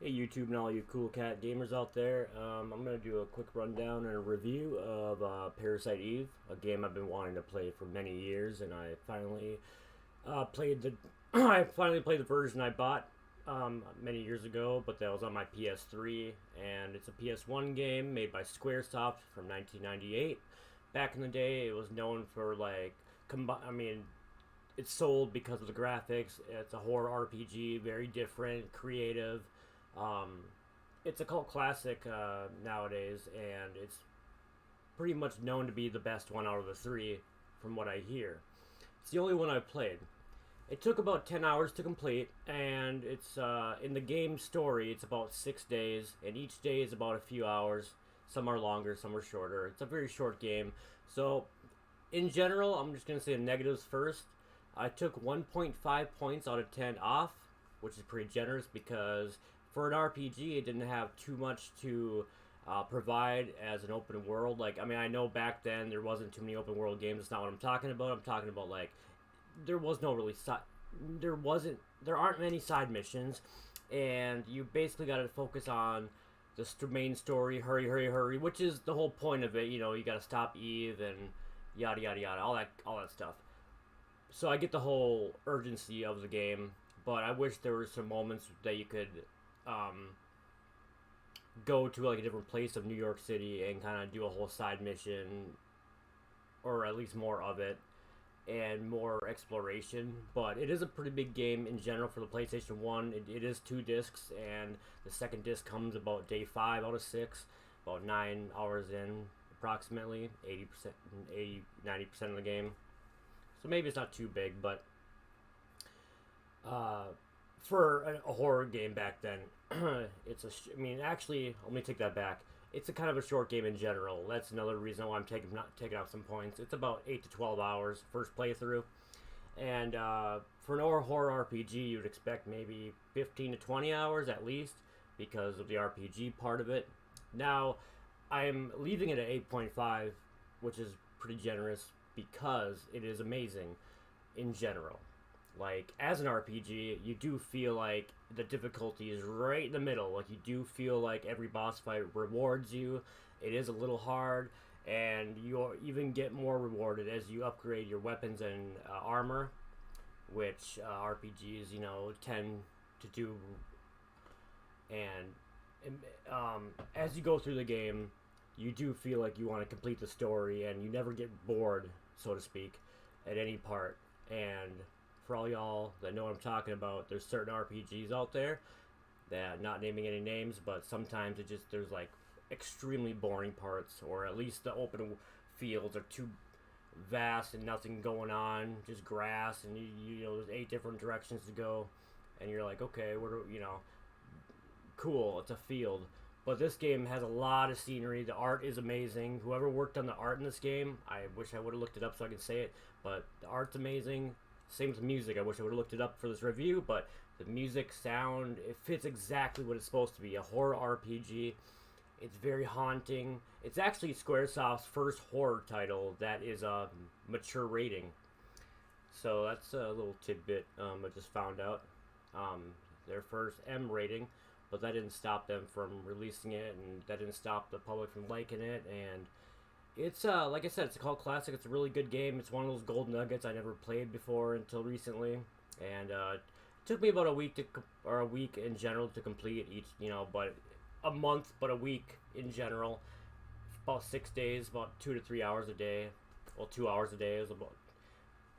Hey YouTube and all you cool cat gamers out there. I'm going to do a quick rundown and a review of Parasite Eve, a game I've been wanting to play for many years, and I finally played the I finally played the version I bought many years ago, but that was on my PS3, and it's a PS1 game made by SQUARESOFT from 1998. Back in the day, it was known for it's sold because of the graphics. It's a horror RPG, very different, creative. Um, it's a cult classic nowadays, and it's pretty much known to be the best one out of the three, from what I hear. It's the only one I've played. It took about 10 hours to complete, and it's in the game story. It's about 6 days, and each day is about a few hours. Some are longer, some are shorter. It's a very short game. So, in general, I'm just gonna say the negatives first. I took 1.5 points out of 10 off, which is pretty generous because for an RPG, it didn't have too much to provide as an open world. I know back then there wasn't too many open world games. That's not what I'm talking about. I'm talking about there was no really there aren't many side missions, and you basically got to focus on the main story. Hurry, hurry, hurry, which is the whole point of it. You know, you got to stop Eve and yada yada yada, all that stuff. So I get the whole urgency of the game, but I wish there were some moments that you could go to a different place of New York City and kind of do a whole side mission, or at least more of it, and more exploration. But it is a pretty big game in general for the PlayStation 1. It is 2 discs, and the second disc comes about day 5 out of 6, about 9 hours in, approximately 80%, 90% of the game. So maybe it's not too big, but for a horror game back then, actually, let me take that back. It's a kind of a short game in general. That's another reason why I'm taking out some points. It's about 8 to 12 hours first playthrough, and for an horror RPG, you'd expect maybe 15 to 20 hours at least because of the RPG part of it. Now, I'm leaving it at 8.5, which is pretty generous because it is amazing in general. As an RPG, you do feel like the difficulty is right in the middle. You do feel like every boss fight rewards you. It is a little hard, and you even get more rewarded as you upgrade your weapons and armor, which RPGs, tend to do. And as you go through the game, you do feel like you want to complete the story, and you never get bored, so to speak, at any part. And for all y'all that know what I'm talking about, there's certain RPGs out there that, not naming any names, but sometimes there's extremely boring parts, or at least the open fields are too vast and nothing going on, just grass, and there's 8 different directions to go, and you're like, okay, cool, it's a field. But this game has a lot of scenery. The art is amazing. Whoever worked on the art in this game, I wish I would have looked it up so I could say it, but the art's amazing. Same with the music. I wish I would have looked it up for this review, but the music, sound, it fits exactly what it's supposed to be. A horror RPG. It's very haunting. It's actually Squaresoft's first horror title that is a mature rating. So that's a little tidbit I just found out. Their first M rating, but that didn't stop them from releasing it, and that didn't stop the public from liking it. And it's like I said, it's a cult classic. It's a really good game. It's one of those gold nuggets I never played before until recently, and it took me about a week or a week in general to complete each. But a month, but a week in general. About 6 days, about 2 to 3 hours a day. Well, 2 hours a day is about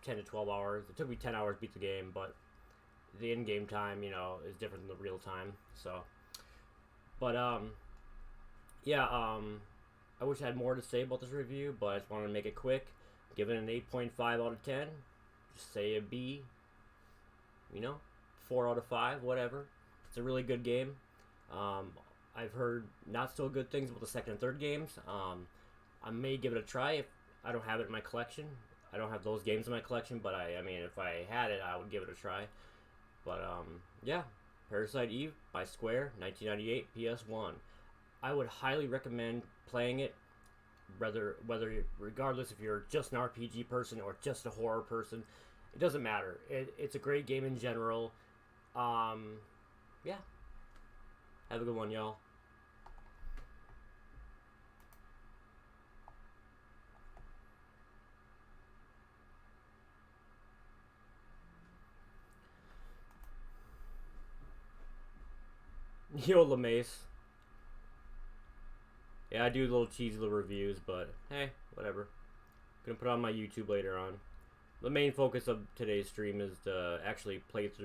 10 to 12 hours. It took me 10 hours to beat the game, but the in-game time, is different than the real time. So, but yeah, I wish I had more to say about this review, but I just wanted to make it quick. Give it an 8.5 out of 10. Just say a B. 4 out of 5, whatever. It's a really good game. I've heard not so good things about the second and third games. I may give it a try if I don't have it in my collection. I don't have those games in my collection, but if I had it, I would give it a try. But yeah, Parasite Eve by Square, 1998, PS1. I would highly recommend playing it, regardless if you're just an RPG person or just a horror person. It doesn't matter. It's a great game in general. Yeah. Have a good one, y'all. Yo, LeMace. Yeah, I do little cheesy little reviews, but hey, whatever. Gonna put it on my YouTube later on. The main focus of today's stream is to actually play through